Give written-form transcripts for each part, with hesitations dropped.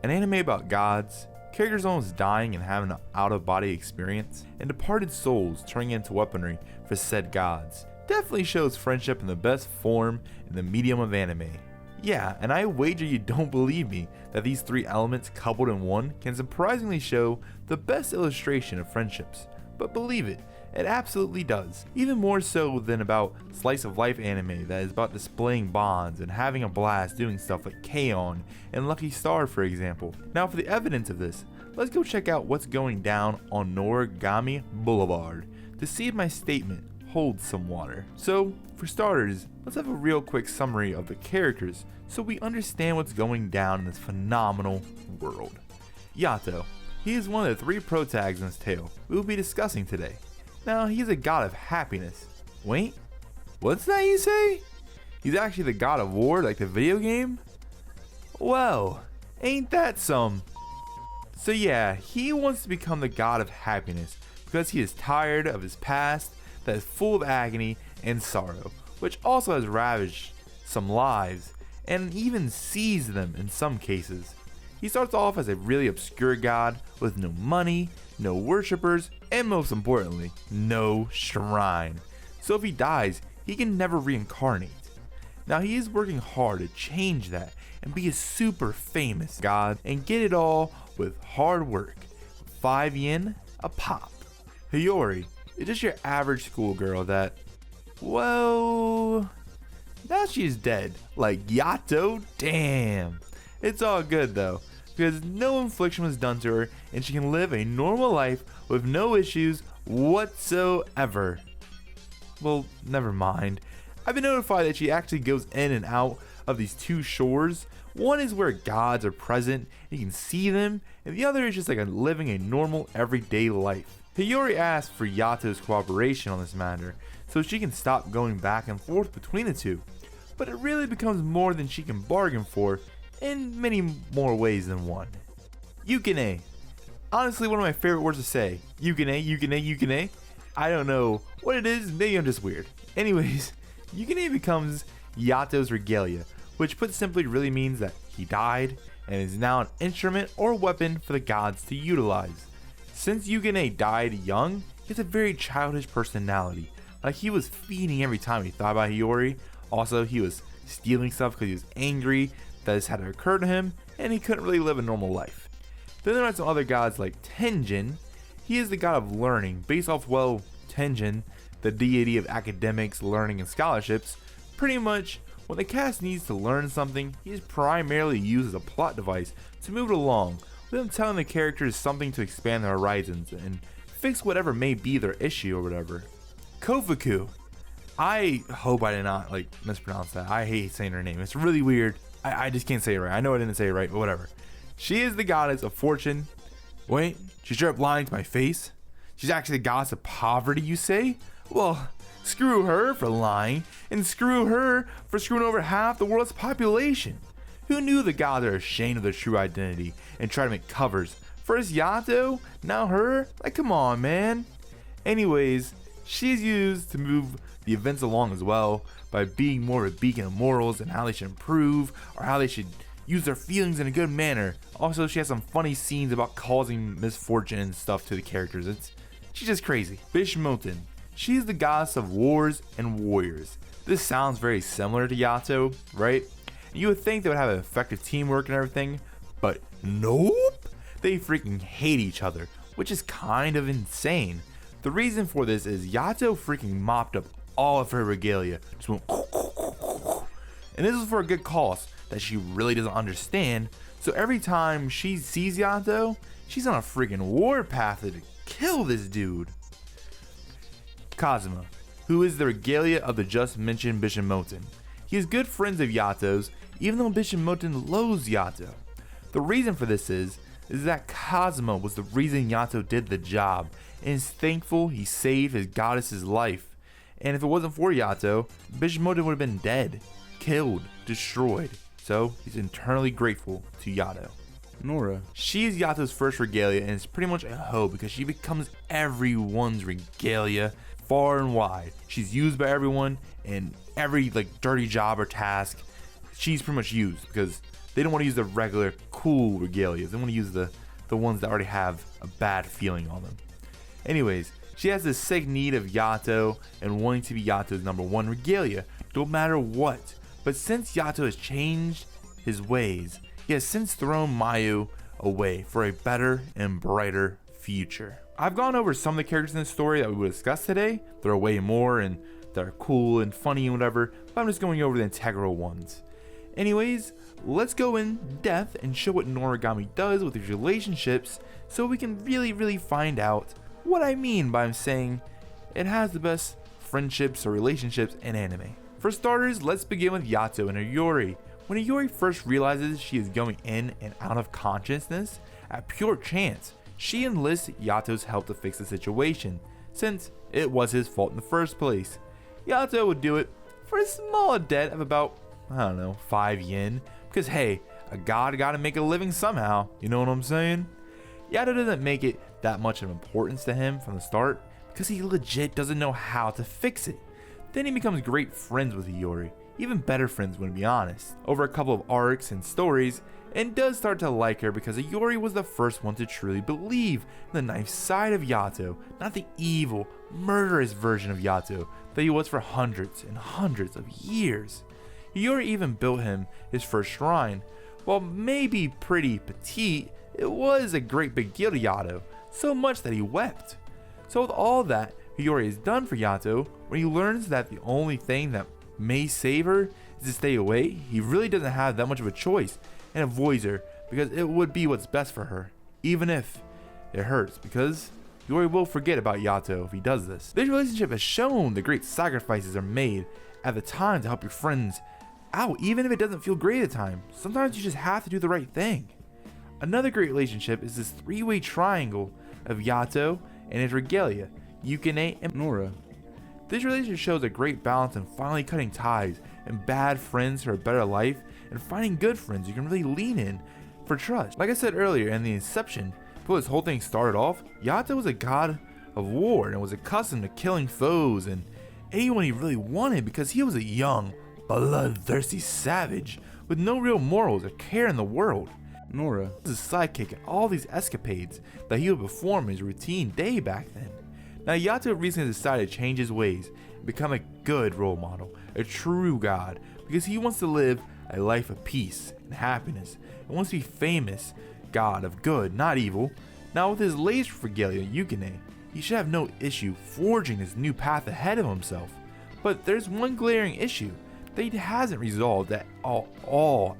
An anime about gods, characters almost dying and having an out-of-body experience, and departed souls turning into weaponry for said gods. Definitely shows friendship in the best form in the medium of anime. Yeah, and I wager you don't believe me that these three elements coupled in one can surprisingly show the best illustration of friendships. But believe it, it absolutely does. Even more so than about slice of life anime that is about displaying bonds and having a blast doing stuff like K-On! And Lucky Star for example. Now for the evidence of this, let's go check out what's going down on Noragami Boulevard to see if my statement holds some water. So, for starters, let's have a real quick summary of the characters so we understand what's going down in this phenomenal world. Yato. He is one of the three protagonists in this tale we will be discussing today. Now, he's a god of happiness. Wait, what's that you say? He's actually the god of war like the video game? Well, ain't that some? So yeah, he wants to become the god of happiness because he is tired of his past that is full of agony and sorrow, which also has ravaged some lives and even seized them in some cases. He starts off as a really obscure god with no money, no worshippers, and most importantly, no shrine. So if he dies, he can never reincarnate. Now he is working hard to change that and be a super famous god and get it all with hard work. 5 yen a pop. Hiyori is just your average schoolgirl that, well, now she's dead. Like Yato, damn. It's all good though, because no infliction was done to her and she can live a normal life with no issues whatsoever. Well, never mind. I've been notified that she actually goes in and out of these two shores. One is where gods are present and you can see them, and the other is just like living a normal everyday life. Hiyori asks for Yato's cooperation on this matter so she can stop going back and forth between the two, but it really becomes more than she can bargain for in many more ways than one. Yukine. Honestly, one of my favorite words to say. Yukine, yukine, yukine. I don't know what it is, maybe I'm just weird. Anyways, yukine becomes Yato's regalia, which put simply really means that he died and is now an instrument or weapon for the gods to utilize. Since Yukine died young, he has a very childish personality. Like he was feeding every time he thought about Hiyori. Also, he was stealing stuff because he was angry that this had to occur to him, and he couldn't really live a normal life. Then there are some other gods like Tenjin. He is the god of learning, based off, well, Tenjin, the deity of academics, learning, and scholarships. Pretty much, when the cast needs to learn something, he is primarily used as a plot device to move it along, with him telling the characters something to expand their horizons and fix whatever may be their issue or whatever. Kofuku. I hope I did not mispronounce that. I hate saying her name. It's really weird. I just can't say it right. I know I didn't say it right, but whatever. She is the goddess of fortune. Wait, she's straight up lying to my face? She's actually the goddess of poverty, you say? Well, screw her for lying, and screw her for screwing over half the world's population. Who knew the gods are ashamed of their true identity and try to make covers? First Yato, now her? Like, come on, man. Anyways, she's used to move the events along as well by being more of a beacon of morals and how they should improve or how they should use their feelings in a good manner. Also, she has some funny scenes about causing misfortune and stuff to the characters. She's just crazy. Bishmoten. She's the goddess of wars and warriors. This sounds very similar to Yato, right? You would think they would have effective teamwork and everything, but nope. They freaking hate each other, which is kind of insane. The reason for this is Yato freaking mopped up all of her regalia. Just went, and this is for a good cause that she really doesn't understand. So every time she sees Yato, she's on a freaking war path to kill this dude. Kazuma, who is the regalia of the just mentioned Bishimoten. He is good friends of Yato's, even though Bishimoten loathes Yato. The reason for this is that Kazuma was the reason Yato did the job, and is thankful he saved his goddess's life. And if it wasn't for Yato, Bishimoten would have been dead, killed, destroyed. So he's internally grateful to Yato. Nora. She is Yato's first regalia and is pretty much a hoe because she becomes everyone's regalia far and wide. She's used by everyone in every dirty job or task. she's pretty much used because they don't want to use the regular cool regalias. They want to use the ones that already have a bad feeling on them. Anyways, she has this sick need of Yato and wanting to be Yato's #1 regalia, no matter what. But since Yato has changed his ways, he has since thrown Mayu away for a better and brighter future. I've gone over some of the characters in the story that we will discuss today. There are way more and they're cool and funny and whatever, but I'm just going over the integral ones. Anyways, let's go in depth and show what Noragami does with these relationships so we can really find out what I mean by saying it has the best friendships or relationships in anime. For starters, let's begin with Yato and Hiyori. When Hiyori first realizes she is going in and out of consciousness at pure chance, she enlists Yato's help to fix the situation, since it was his fault in the first place. Yato would do it for a small debt of about, 5 yen, because hey, a god gotta make a living somehow, you know what I'm saying? Yato doesn't make it that much of importance to him from the start, because he legit doesn't know how to fix it. Then he becomes great friends with Hiyori, even better friends when to be honest, over a couple of arcs and stories, and does start to like her because Hiyori was the first one to truly believe in the nice side of Yato, not the evil, murderous version of Yato that he was for hundreds and hundreds of years. Hiyori even built him his first shrine. While maybe pretty petite, it was a great big deal to Yato, so much that he wept. So with all that Hiyori has done for Yato, when he learns that the only thing that may save her is to stay away, he really doesn't have that much of a choice and avoids her because it would be what's best for her, even if it hurts, because Hiyori will forget about Yato if he does this. This relationship has shown the great sacrifices are made at the time to help your friends out, even if it doesn't feel great at the time. Sometimes you just have to do the right thing. Another great relationship is this three-way triangle of Yato and his regalia, Yukine and Nora. This relationship shows a great balance in finally cutting ties and bad friends for a better life and finding good friends you can really lean in for trust. Like I said earlier in the inception, before this whole thing started off, Yato was a god of war and was accustomed to killing foes and anyone he really wanted because he was a young, bloodthirsty savage with no real morals or care in the world. Nora was his sidekick in all these escapades that he would perform his routine day back then. Now Yato recently decided to change his ways and become a good role model, a true god, because he wants to live a life of peace and happiness and wants to be famous god of good, not evil. Now with his latest regalia, Yukine, he should have no issue forging this new path ahead of himself. But there's one glaring issue that he hasn't resolved at all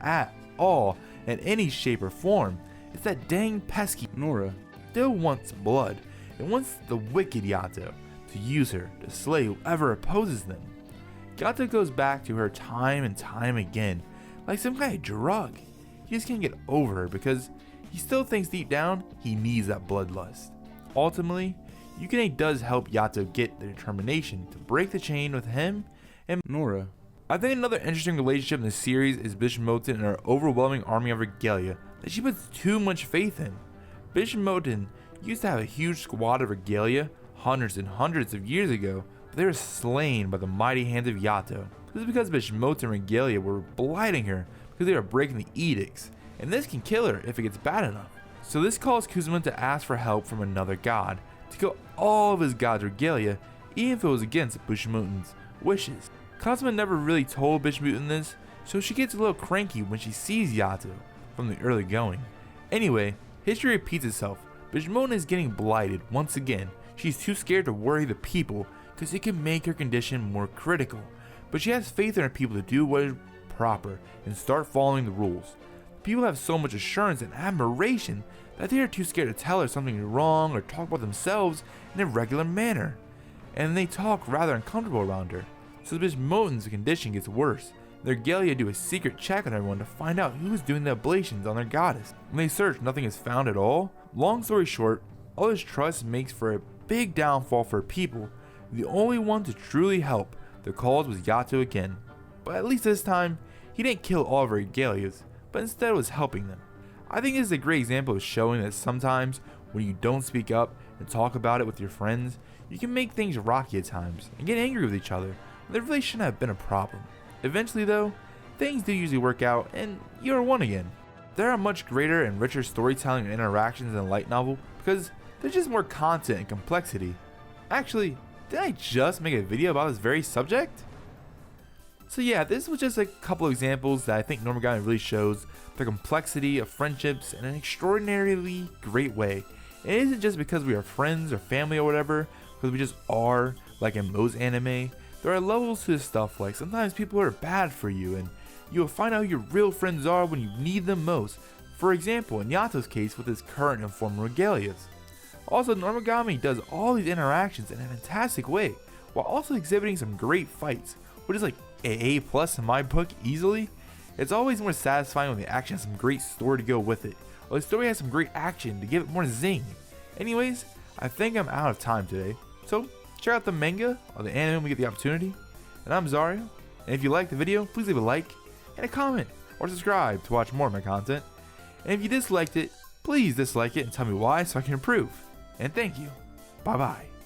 in any shape or form. It's that dang pesky Nora still wants blood and wants the wicked Yato to use her to slay whoever opposes them. Yato goes back to her time and time again, like some kind of drug. He just can't get over her because he still thinks deep down he needs that bloodlust. Ultimately, Yukine does help Yato get the determination to break the chain with him and Nora. I think another interesting relationship in the series is Bismuth and her overwhelming army of regalia that she puts too much faith in. Bismuth used to have a huge squad of regalia hundreds and hundreds of years ago, but they were slain by the mighty hands of Yato. This is because Bismuth and regalia were blighting her because they were breaking the edicts, and this can kill her if it gets bad enough. So this caused Kuzuma to ask for help from another god to kill all of his god's regalia, even if it was against Bismuth's wishes. Kazuma never really told Bismuth this, so she gets a little cranky when she sees Yato from the early going. Anyway, history repeats itself. Bismuth is getting blighted once again. She's too scared to worry the people because it can make her condition more critical, but she has faith in her people to do what is proper and start following the rules. People have so much assurance and admiration that they are too scared to tell her something is wrong or talk about themselves in a regular manner, and they talk rather uncomfortable around her. So Bismuth's condition gets worse. Their regalia do a secret check on everyone to find out who is doing the oblations on their goddess. When they search, nothing is found at all. Long story short, all this trust makes for a big downfall for people. The only one to truly help the cause was Yato again. But at least this time, he didn't kill all of her regalias, but instead was helping them. I think this is a great example of showing that sometimes when you don't speak up and talk about it with your friends, you can make things rocky at times and get angry with each other. There really shouldn't have been a problem. Eventually though, things do usually work out and you're one again. There are much greater and richer storytelling and interactions in a light novel because there's just more content and complexity. Actually, did I just make a video about this very subject? So yeah, this was just a couple of examples that I think Noragami really shows the complexity of friendships in an extraordinarily great way. It isn't just because we are friends or family or whatever, because we just are, like in most anime. There are levels to this stuff, like sometimes people are bad for you and you will find out who your real friends are when you need them most. For example, in Yato's case with his current and former regalias. Also, Noragami does all these interactions in a fantastic way, while also exhibiting some great fights, which is like A+ in my book easily. It's always more satisfying when the action has some great story to go with it, or the story has some great action to give it more zing. Anyways, I think I'm out of time today, so check out the manga or the anime when we get the opportunity. And I'm Zario, and if you liked the video, please leave a like and a comment or subscribe to watch more of my content. And if you disliked it, please dislike it and tell me why so I can improve. And thank you. Bye bye.